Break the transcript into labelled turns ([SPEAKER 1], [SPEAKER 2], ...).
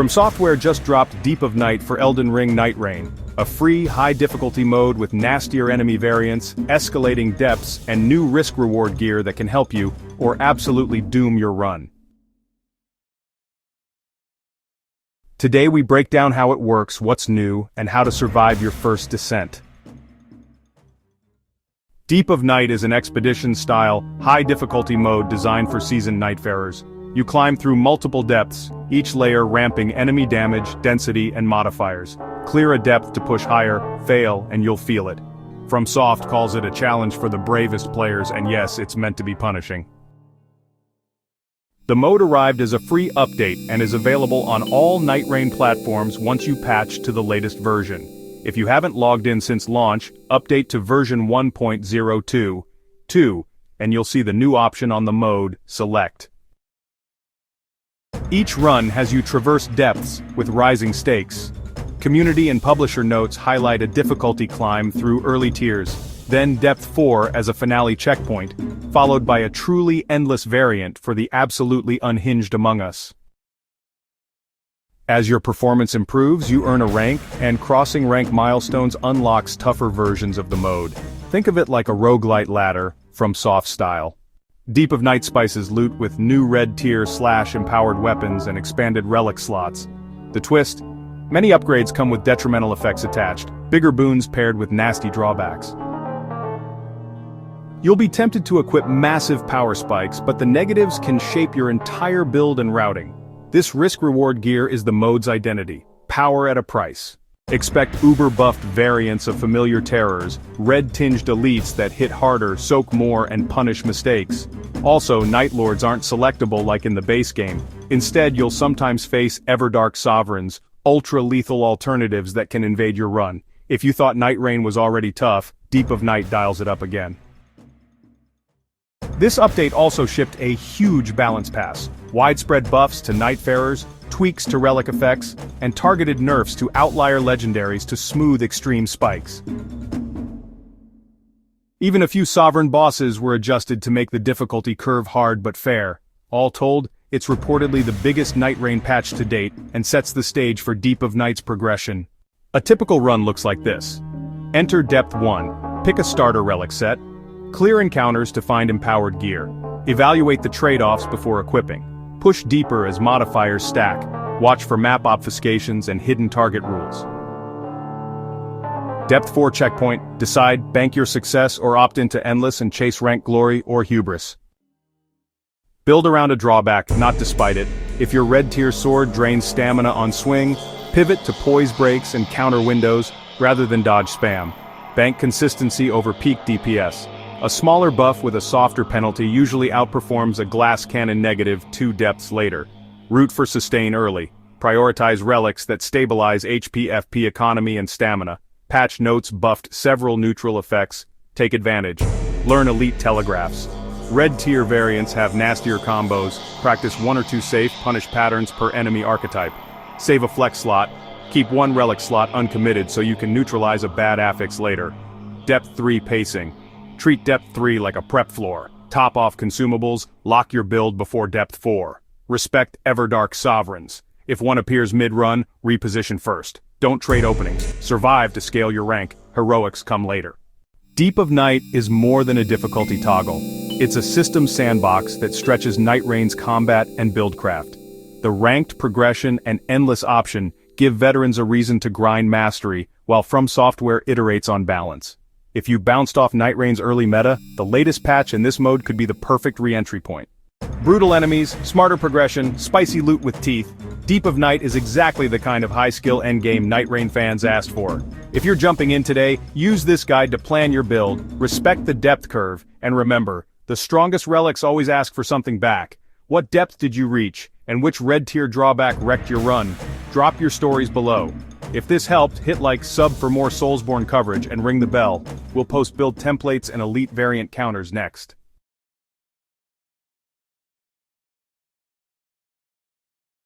[SPEAKER 1] From Software just dropped Deep of Night for Elden Ring Nightreign, a free, high-difficulty mode with nastier enemy variants, escalating depths, and new risk-reward gear that can help you, or absolutely doom your run. Today we break down how it works, what's new, and how to survive your first descent. Deep of Night is an expedition-style, high-difficulty mode designed for seasoned nightfarers. You climb through multiple depths, each layer ramping enemy damage, density, and modifiers. Clear a depth to push higher, fail, and you'll feel it. FromSoft calls it a challenge for the bravest players, and yes, it's meant to be punishing. The mode arrived as a free update and is available on all Nightreign platforms once you patch to the latest version. If you haven't logged in since launch, update to version 1.02.2, and you'll see the new option on the mode, Select. Each run has you traverse depths with rising stakes. Community and publisher notes highlight a difficulty climb through early tiers, then Depth 4 as a finale checkpoint, followed by a truly endless variant for the absolutely unhinged among us. As your performance improves, you earn a rank, and crossing rank milestones unlocks tougher versions of the mode. Think of it like a roguelite ladder, FromSoft style. Deep of Night spices loot with new red tier /empowered weapons and expanded relic slots. The twist? Many upgrades come with detrimental effects attached, bigger boons paired with nasty drawbacks. You'll be tempted to equip massive power spikes, but the negatives can shape your entire build and routing. This risk-reward gear is the mode's identity, power at a price. Expect uber-buffed variants of familiar terrors, red-tinged elites that hit harder, soak more, and punish mistakes. Also, Night Lords aren't selectable like in the base game. Instead, you'll sometimes face Everdark Sovereigns, ultra-lethal alternatives that can invade your run. If you thought Nightreign was already tough, Deep of Night dials it up again. This update also shipped a huge balance pass, widespread buffs to Nightfarers, tweaks to relic effects, and targeted nerfs to outlier legendaries to smooth extreme spikes. Even a few sovereign bosses were adjusted to make the difficulty curve hard but fair. All told, it's reportedly the biggest Nightreign patch to date and sets the stage for Deep of Night's progression. A typical run looks like this. Enter Depth 1, pick a starter relic set, clear encounters to find empowered gear, evaluate the trade-offs before equipping, push deeper as modifiers stack, watch for map obfuscations and hidden target rules. Depth 4 checkpoint, decide, bank your success or opt into endless and chase rank glory or hubris. Build around a drawback, not despite it. If your red tier sword drains stamina on swing, pivot to poise breaks and counter windows rather than dodge spam. Bank consistency over peak DPS. A smaller buff with a softer penalty usually outperforms a glass cannon negative 2 depths later. Root for sustain early. Prioritize relics that stabilize HP-FP economy and stamina. Patch notes buffed several neutral effects. Take advantage. Learn elite telegraphs. Red tier variants have nastier combos. Practice 1 or 2 safe, punish patterns per enemy archetype. Save a flex slot. Keep 1 relic slot uncommitted so you can neutralize a bad affix later. Depth 3 pacing. Treat Depth 3 like a prep floor. Top off consumables, lock your build before Depth 4. Respect Everdark Sovereigns. If one appears mid-run, reposition first. Don't trade openings. Survive to scale your rank. Heroics come later. Deep of Night is more than a difficulty toggle. It's a system sandbox that stretches Nightreign's combat and buildcraft. The ranked progression and endless option give veterans a reason to grind mastery, while FromSoftware iterates on balance. If you bounced off Nightrein's early meta, the latest patch in this mode could be the perfect re-entry point. Brutal enemies, smarter progression, spicy loot with teeth, Deep of Night is exactly the kind of high-skill endgame Nightreign fans asked for. If you're jumping in today, use this guide to plan your build, respect the depth curve, and remember, the strongest relics always ask for something back. What depth did you reach, and which red tier drawback wrecked your run? Drop your stories below. If this helped, hit like, sub for more Soulsborne coverage, and ring the bell. We'll post build templates and elite variant counters next.